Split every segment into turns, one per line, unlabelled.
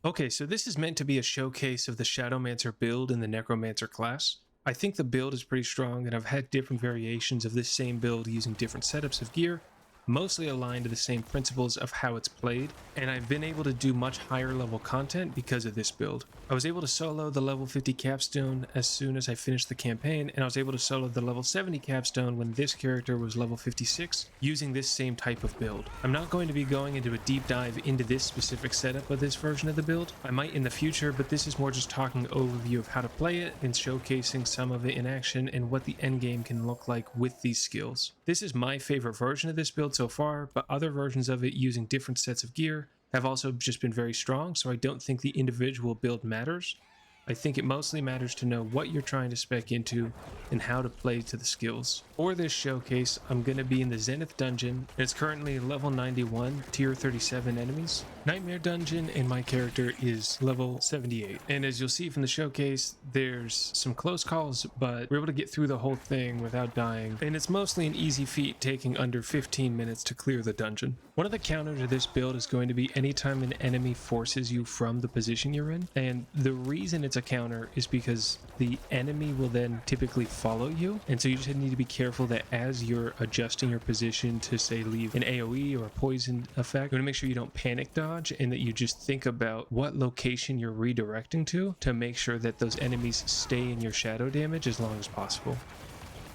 Okay, so this is meant to be a showcase of the Shadowmancer build in the Necromancer class. I think the build is pretty strong, and I've had different variations of this same build using different setups of gear, mostly aligned to the same principles of how it's played, and I've been able to do much higher level content because of this build. I was able to solo the level 50 capstone as soon as I finished the campaign, and I was able to solo the level 70 capstone when this character was level 56 using this same type of build. I'm not going to be going into a deep dive into this specific setup of this version of the build. I might in the future, but this is more just talking overview of how to play it and showcasing some of it in action and what the endgame can look like with these skills. This is my favorite version of this build so far, but other versions of it using different sets of gear have also just been very strong, so I don't think the individual build matters. I think it mostly matters to know what you're trying to spec into and how to play to the skills. For this showcase, I'm going to be in the Zenith Dungeon, and it's currently level 91, tier 37 enemies. Nightmare Dungeon, and my character is level 78. And as you'll see from the showcase, there's some close calls, but we're able to get through the whole thing without dying. And it's mostly an easy feat, taking under 15 minutes to clear the dungeon. One of the counters to this build is going to be anytime an enemy forces you from the position you're in. And the reason it's a counter is because the enemy will then typically follow you, and so you just need to be careful that as you're adjusting your position to say leave an AoE or a poison effect, you want to make sure you don't panic dodge and that you just think about what location you're redirecting to make sure that those enemies stay in your shadow damage as long as possible.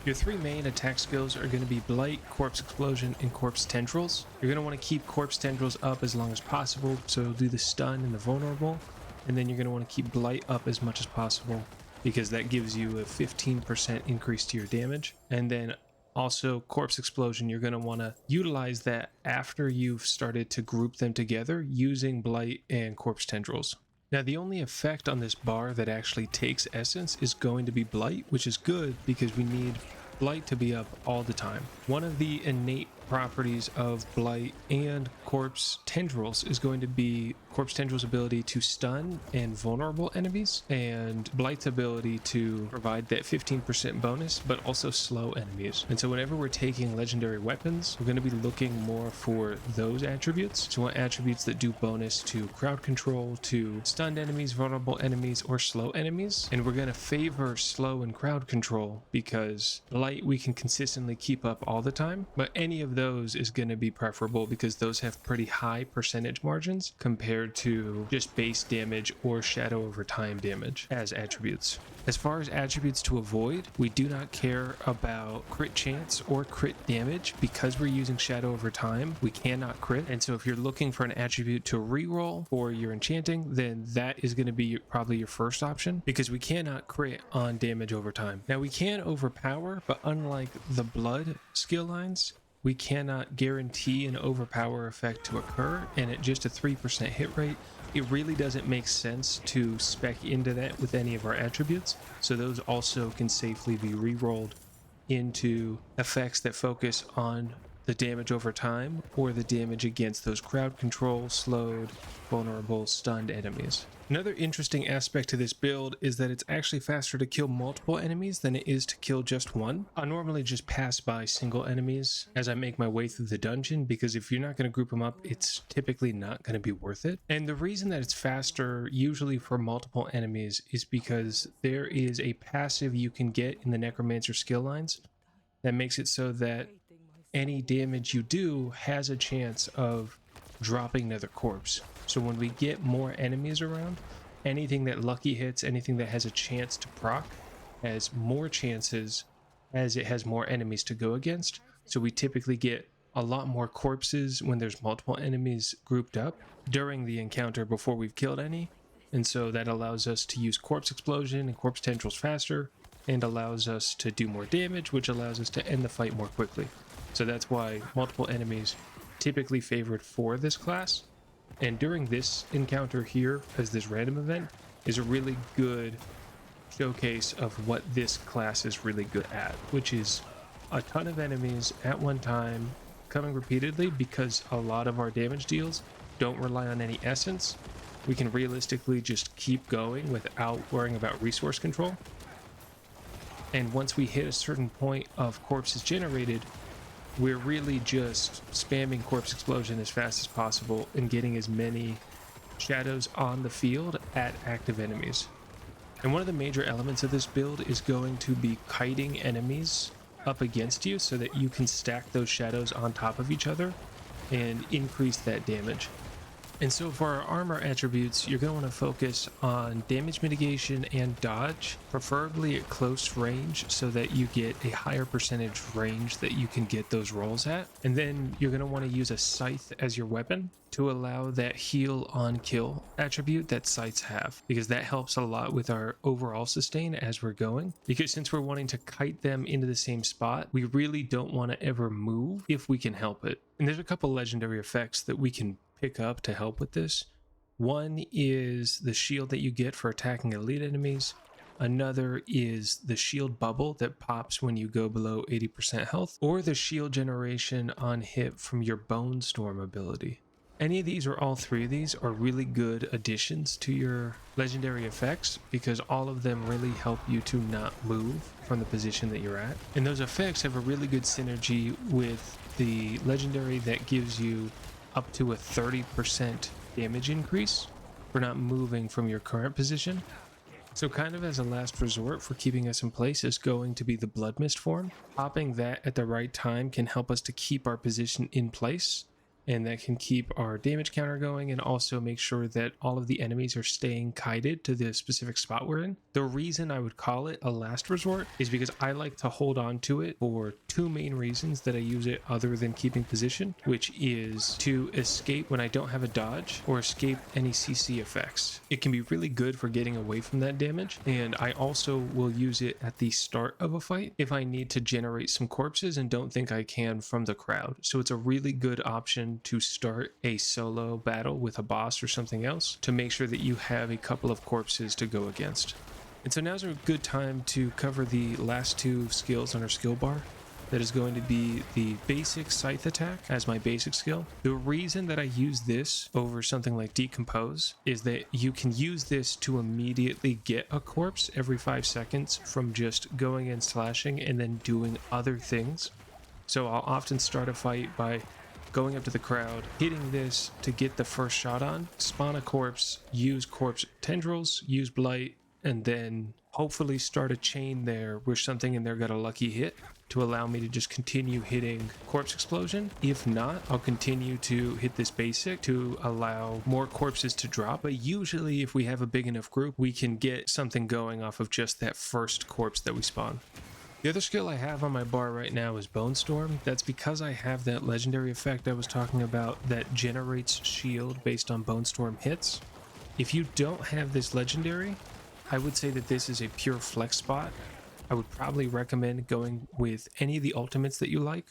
Your three main attack skills are going to be Blight, Corpse Explosion, and Corpse Tendrils. You're going to want to keep Corpse Tendrils up as long as possible, so it'll do the stun and the vulnerable. And then you're going to want to keep Blight up as much as possible because that gives you a 15% increase to your damage. And then also Corpse Explosion, you're going to want to utilize that after you've started to group them together using Blight and Corpse Tendrils. Now the only effect on this bar that actually takes essence is going to be Blight, which is good because we need Blight to be up all the time. One of the innate properties of Blight and Corpse Tendrils is going to be Corpse Tendrils' ability to stun and vulnerable enemies, and Blight's ability to provide that 15% bonus, but also slow enemies. And so whenever we're taking legendary weapons, we're going to be looking more for those attributes. So we want attributes that do bonus to crowd control, to stunned enemies, vulnerable enemies, or slow enemies. And we're going to favor slow and crowd control because Blight we can consistently keep up all the time, but any of those is going to be preferable because those have pretty high percentage margins compared to just base damage or shadow over time damage as attributes. As far as attributes to avoid, we do not care about crit chance or crit damage because we're using shadow over time. We cannot crit, and so if you're looking for an attribute to reroll for your enchanting, then that is going to be probably your first option because we cannot crit on damage over time. Now we can overpower, but unlike the blood skill lines, we cannot guarantee an overpower effect to occur, and at just a 3% hit rate, it really doesn't make sense to spec into that with any of our attributes, so those also can safely be re-rolled into effects that focus on the damage over time or the damage against those crowd control, slowed, vulnerable, stunned enemies. Another interesting aspect to this build is that it's actually faster to kill multiple enemies than it is to kill just one. I normally just pass by single enemies as I make my way through the dungeon because if you're not going to group them up, it's typically not going to be worth it. And the reason that it's faster usually for multiple enemies is because there is a passive you can get in the Necromancer skill lines that makes it so that any damage you do has a chance of dropping another corpse. So when we get more enemies around, anything that lucky hits, anything that has a chance to proc, has more chances as it has more enemies to go against. So we typically get a lot more corpses when there's multiple enemies grouped up during the encounter before we've killed any. And so that allows us to use Corpse Explosion and Corpse Tendrils faster and allows us to do more damage, which allows us to end the fight more quickly. So that's why multiple enemies typically favored for this class. And during this encounter here, as this random event, is a really good showcase of what this class is really good at, which is a ton of enemies at one time coming repeatedly because a lot of our damage deals don't rely on any essence. We can realistically just keep going without worrying about resource control. And once we hit a certain point of corpses generated, we're really just spamming Corpse Explosion as fast as possible and getting as many shadows on the field at active enemies. And one of the major elements of this build is going to be kiting enemies up against you so that you can stack those shadows on top of each other and increase that damage. And so for our armor attributes, you're going to want to focus on damage mitigation and dodge, preferably at close range so that you get a higher percentage range that you can get those rolls at. And then you're going to want to use a scythe as your weapon to allow that heal on kill attribute that scythes have, because that helps a lot with our overall sustain as we're going. Because since we're wanting to kite them into the same spot, we really don't want to ever move if we can help it. And there's a couple legendary effects that we can pick up to help with this. One is the shield that you get for attacking elite enemies. Another is the shield bubble that pops when you go below 80% health, or the shield generation on hit from your Bone Storm ability. Any of these or all three of these are really good additions to your legendary effects because all of them really help you to not move from the position that you're at. And those effects have a really good synergy with the legendary that gives you up to a 30% damage increase for not moving from your current position. So kind of as a last resort for keeping us in place is going to be the Blood Mist form. Popping that at the right time can help us to keep our position in place, and that can keep our damage counter going and also make sure that all of the enemies are staying kited to the specific spot we're in. The reason I would call it a last resort is because I like to hold on to it for two main reasons that I use it other than keeping position, which is to escape when I don't have a dodge or escape any CC effects. It can be really good for getting away from that damage, and I also will use it at the start of a fight if I need to generate some corpses and don't think I can from the crowd. So it's a really good option to start a solo battle with a boss or something else to make sure that you have a couple of corpses to go against. And so now's a good time to cover the last two skills on our skill bar. That is going to be the basic scythe attack as my basic skill. The reason that I use this over something like decompose is that you can use this to immediately get a corpse every 5 seconds from just going and slashing and then doing other things. So I'll often start a fight by going up to the crowd, hitting this to get the first shot on, spawn a corpse, use corpse tendrils, use blight, and then hopefully start a chain there where something in there got a lucky hit to allow me to just continue hitting corpse explosion. If not, I'll continue to hit this basic to allow more corpses to drop. But usually if we have a big enough group, we can get something going off of just that first corpse that we spawn. The other skill I have on my bar right now is Bone Storm. That's because I have that legendary effect I was talking about that generates shield based on Bone Storm hits. If you don't have this legendary, I would say that this is a pure flex spot. I would probably recommend going with any of the ultimates that you like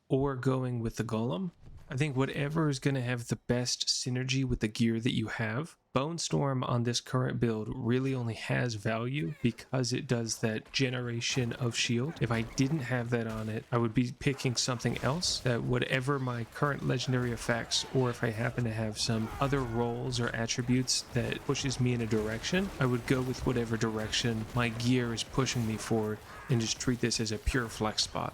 or going with the Golem. I think whatever is going to have the best synergy with the gear that you have. Bone Storm on this current build really only has value because it does that generation of shield. If I didn't have that on it, I would be picking something else that whatever my current legendary effects, or if I happen to have some other roles or attributes that pushes me in a direction, I would go with whatever direction my gear is pushing me forward and just treat this as a pure flex spot.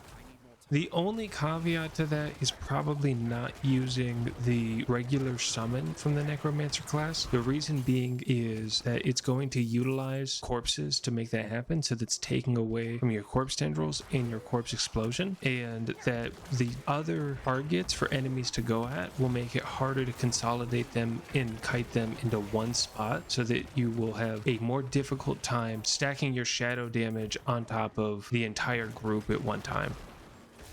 The only caveat to that is probably not using the regular summon from the Necromancer class. The reason being is that it's going to utilize corpses to make that happen, so that's taking away from your corpse tendrils and your corpse explosion, and that the other targets for enemies to go at will make it harder to consolidate them and kite them into one spot, so that you will have a more difficult time stacking your shadow damage on top of the entire group at one time.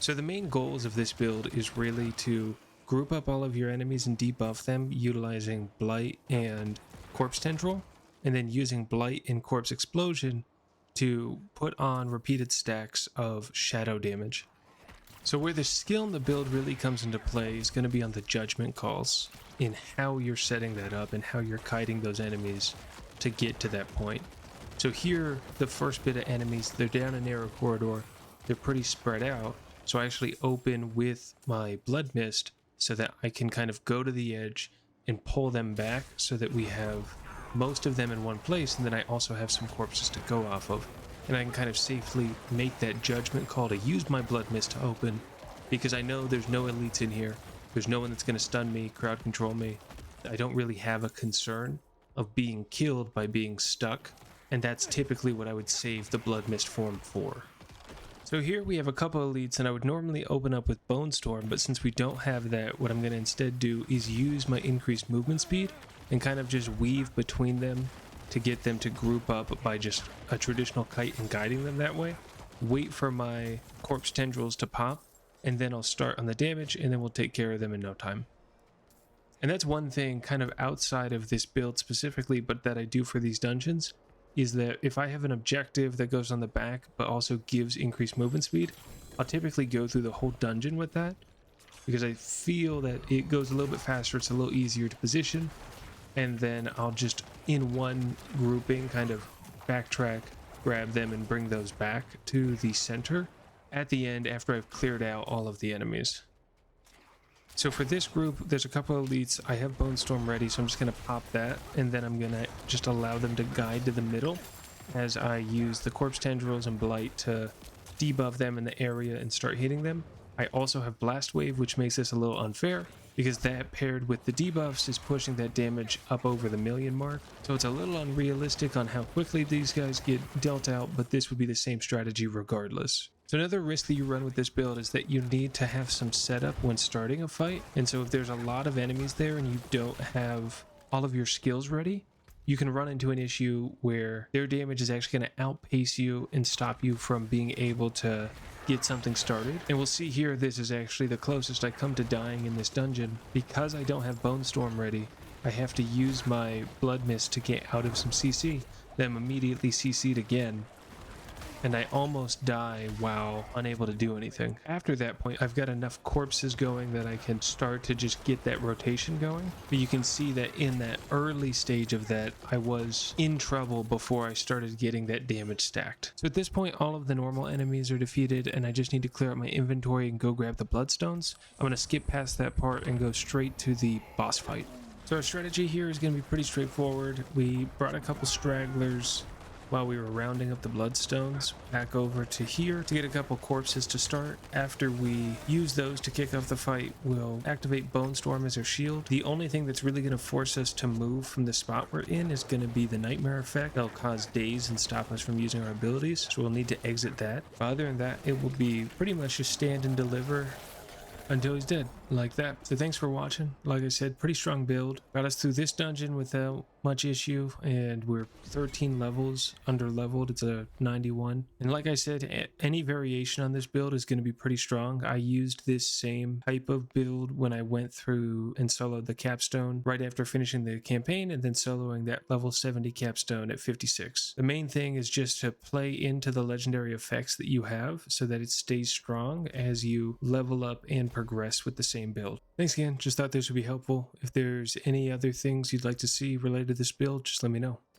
So the main goals of this build is really to group up all of your enemies and debuff them utilizing Blight and Corpse Tendril, and then using Blight and Corpse Explosion to put on repeated stacks of shadow damage. So where the skill in the build really comes into play is going to be on the judgment calls, in how you're setting that up and how you're kiting those enemies to get to that point. So here, the first bit of enemies, they're down a narrow corridor, they're pretty spread out. So I actually open with my Blood Mist so that I can kind of go to the edge and pull them back so that we have most of them in one place, and then I also have some corpses to go off of. And I can kind of safely make that judgment call to use my Blood Mist to open, because I know there's no elites in here. There's no one that's going to stun me, crowd control me. I don't really have a concern of being killed by being stuck, and that's typically what I would save the Blood Mist form for. So here we have a couple elites, and I would normally open up with Bone Storm, but since we don't have that, what I'm going to instead do is use my increased movement speed and kind of just weave between them to get them to group up by just a traditional kite and guiding them that way. Wait for my corpse tendrils to pop, and then I'll start on the damage, and then we'll take care of them in no time. And that's one thing kind of outside of this build specifically, but that I do for these dungeons, is that if I have an objective that goes on the back but also gives increased movement speed, I'll typically go through the whole dungeon with that, because I feel that it goes a little bit faster, it's a little easier to position, and then I'll just in one grouping kind of backtrack, grab them, and bring those back to the center at the end after I've cleared out all of the enemies. So for this group, there's a couple of elites. I have Bone Storm ready, so I'm just going to pop that, and then I'm going to just allow them to guide to the middle as I use the Corpse Tendrils and Blight to debuff them in the area and start hitting them. I also have Blast Wave, which makes this a little unfair, because that paired with the debuffs is pushing that damage up over the 1,000,000 mark. So it's a little unrealistic on how quickly these guys get dealt out, but this would be the same strategy regardless. So another risk that you run with this build is that you need to have some setup when starting a fight. And so if there's a lot of enemies there and you don't have all of your skills ready, you can run into an issue where their damage is actually going to outpace you and stop you from being able to get something started. And we'll see here, this is actually the closest I come to dying in this dungeon. Because I don't have Bone Storm ready, I have to use my Blood Mist to get out of some CC. Then I'm immediately CC'd again, and I almost die while unable to do anything. After that point, I've got enough corpses going that I can start to just get that rotation going. But you can see that in that early stage of that, I was in trouble before I started getting that damage stacked. So at this point, all of the normal enemies are defeated, and I just need to clear out my inventory and go grab the bloodstones. I'm going to skip past that part and go straight to the boss fight. So our strategy here is going to be pretty straightforward. We brought a couple stragglers while we were rounding up the bloodstones back over to here to get a couple corpses to start. After we use those to kick off the fight, we'll activate Bone Storm as our shield. The only thing that's really going to force us to move from the spot we're in is going to be the Nightmare effect. That'll cause daze and stop us from using our abilities, so we'll need to exit that. Other than that, it will be pretty much just stand and deliver until he's dead, like that. So thanks for watching. Like I said, pretty strong build. Got us through this dungeon without much issue, and we're 13 levels under leveled. It's a 91. And like I said, any variation on this build is going to be pretty strong. I used this same type of build when I went through and soloed the capstone right after finishing the campaign, and then soloing that level 70 capstone at 56. The main thing is just to play into the legendary effects that you have so that it stays strong as you level up and progress with the same build. Thanks again. Just thought this would be helpful. If there's any other things you'd like to see related to this build, just let me know.